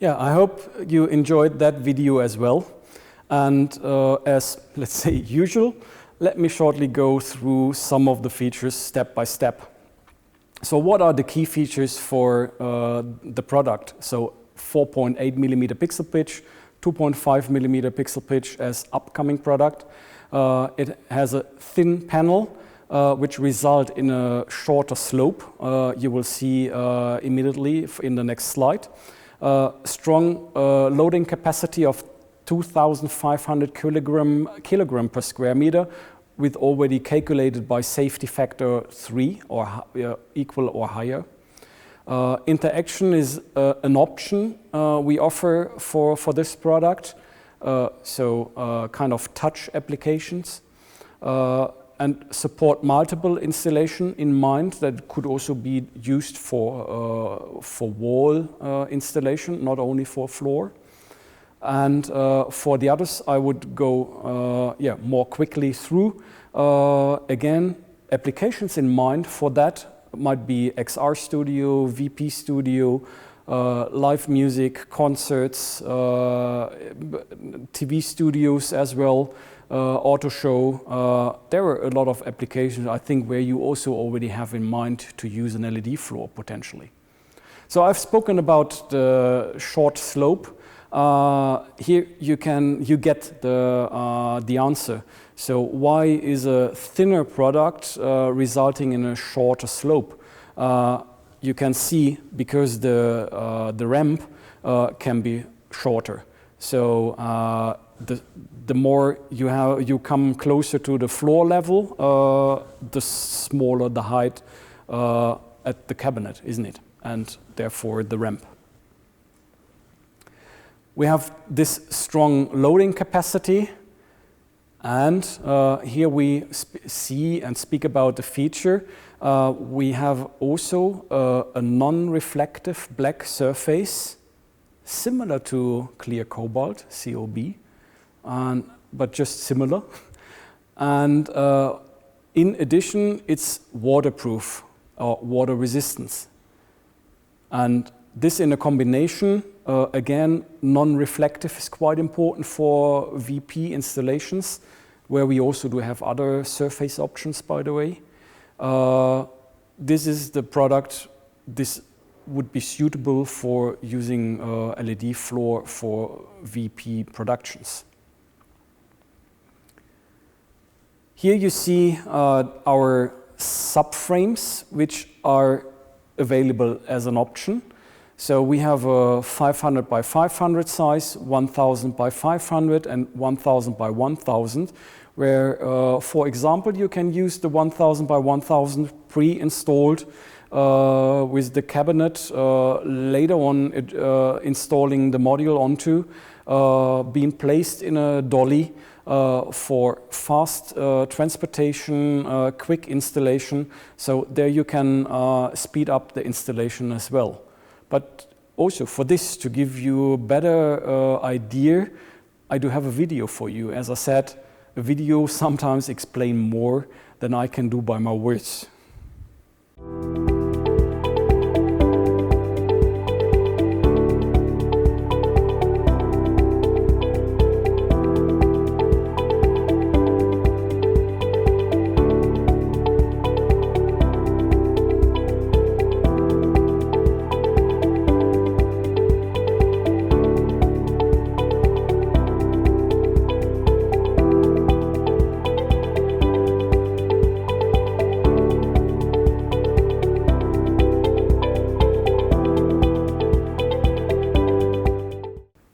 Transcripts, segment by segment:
Yeah, I hope you enjoyed that video as well. And as, let's say, usual, let me shortly go through some of the features step by step. So what are the key features for the product? So 4.8 millimeter pixel pitch, 2.5 millimeter pixel pitch as upcoming product. It has a thin panel, which result in a shorter slope. You will see immediately in the next slide. Strong loading capacity of 2,500 kilogram per square meter, with already calculated by safety factor 3 or equal or higher. Interaction is an option we offer for this product, so kind of touch applications, and support multiple installation in mind that could also be used for wall installation, not only for floor. And for the others, I would go more quickly through. Again, applications in mind for that might be XR Studio, VP Studio, live music, concerts, TV studios as well, auto show. There are a lot of applications, I think, where you also already have in mind to use an LED floor potentially. So I've spoken about the short slope. Here you get the answer. So why is a thinner product resulting in a shorter slope? You can see because the ramp can be shorter. So the more you come closer to the floor level, the smaller the height at the cabinet, isn't it? And therefore the ramp. We have this strong loading capacity, and here we see and speak about the feature. We have also a non-reflective black surface, similar to clear cobalt, COB, but just similar. And in addition, it's waterproof or water resistance. And this in a combination, again, non-reflective is quite important for VP installations, where we also do have other surface options, by the way. This is the product. This would be suitable for using LED floor for VP productions. Here you see our subframes, which are available as an option. So we have a 500 by 500 size, 1000 by 500, and 1000 by 1000, where, for example, you can use the 1000 by 1000 pre-installed with the cabinet, later on installing the module onto, being placed in a dolly for fast transportation, quick installation. So there you can speed up the installation as well. But also for this, to give you a better idea, I do have a video for you. As I said, a video sometimes explains more than I can do by my words.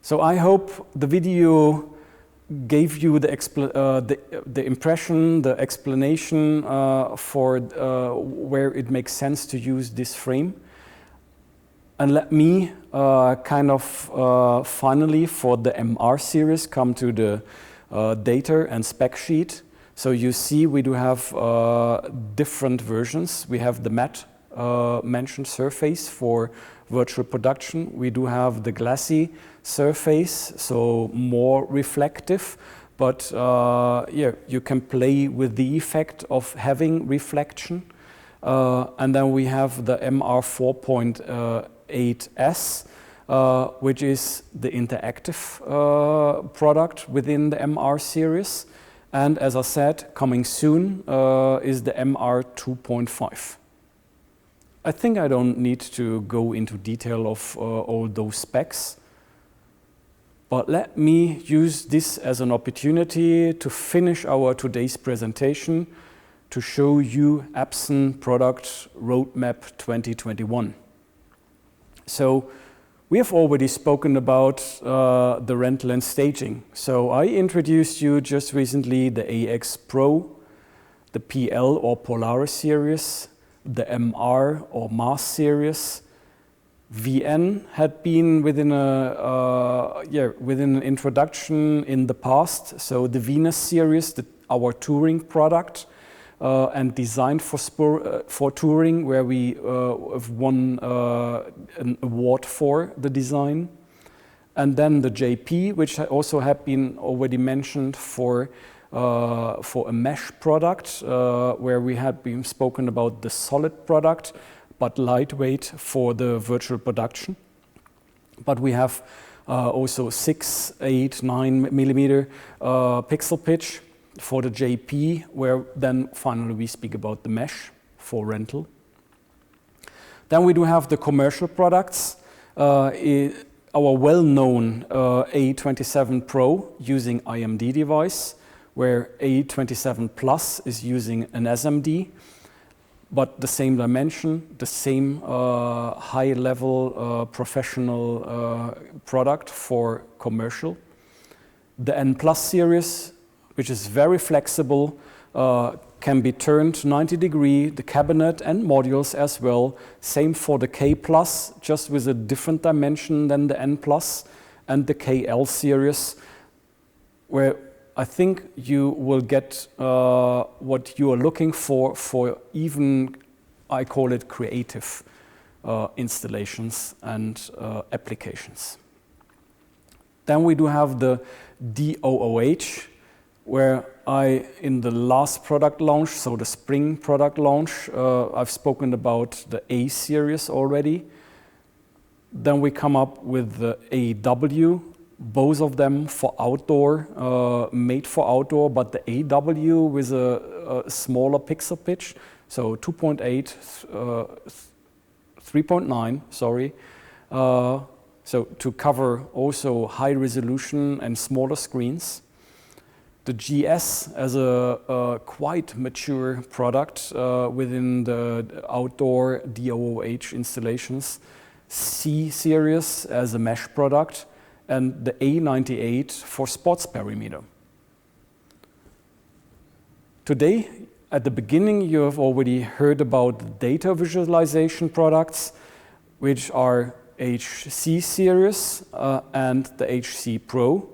So I hope the video gave you the impression, the explanation for where it makes sense to use this frame. And let me finally for the MR series come to the data and spec sheet. So you see we do have different versions. We have the matte mentioned surface for virtual production. We do have the glassy surface, so more reflective, but you can play with the effect of having reflection. And then we have the MR 4.8S, which is the interactive product within the MR series. And as I said, coming soon is the MR 2.5. I think I don't need to go into detail of all those specs, but let me use this as an opportunity to finish our today's presentation to show you Absen Product Roadmap 2021. So we have already spoken about the rental and staging. So I introduced you just recently the AX Pro, the PL or Polaris series, the MR or Mars series. VN had been within an introduction in the past. So the Venus series, our touring product, and designed for touring, where we have won an award for the design. And then the JP, which also had been already mentioned for a mesh product, where we had been spoken about the solid product, but lightweight for the virtual production. But we have also 6, 8, 9 millimeter pixel pitch for the JP, where then finally we speak about the mesh for rental. Then we do have the commercial products. Our well-known A27 Pro using IMD device, where A27 Plus is using an SMD, but the same dimension, the same high-level professional product for commercial. The N Plus series, which is very flexible, can be turned 90 degrees, the cabinet and modules as well. Same for the K Plus, just with a different dimension than the N Plus, and the KL series, where I think you will get what you are looking for even, I call it, creative installations and applications. Then we do have the DOOH, where in the last product launch, so the spring product launch, I've spoken about the A series already. Then we come up with the AW, both of them for outdoor, made for outdoor, but the AW with a smaller pixel pitch, so 2.8, 3.9, sorry. So to cover also high resolution and smaller screens. The GS as a quite mature product within the outdoor DOOH installations. C series as a mesh product, and the A98 for sports perimeter. Today, at the beginning, you have already heard about the data visualization products, which are HC series and the HC Pro.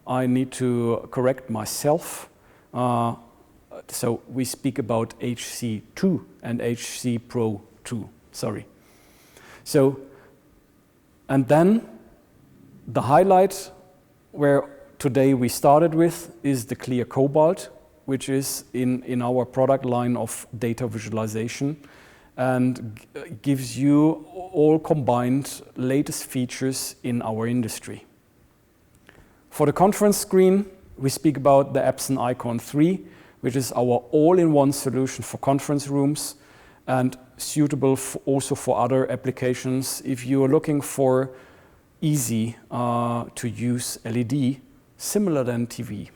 I need to correct myself. So we speak about HC2 and HC Pro 2, sorry. So, and then the highlight where today we started with is the Clear Cobalt, which is in our product line of data visualization and gives you all combined latest features in our industry. For the conference screen, we speak about the Absen Icon 3, which is our all-in-one solution for conference rooms and suitable also for other applications if you are looking for easy to use LED, similar than TV.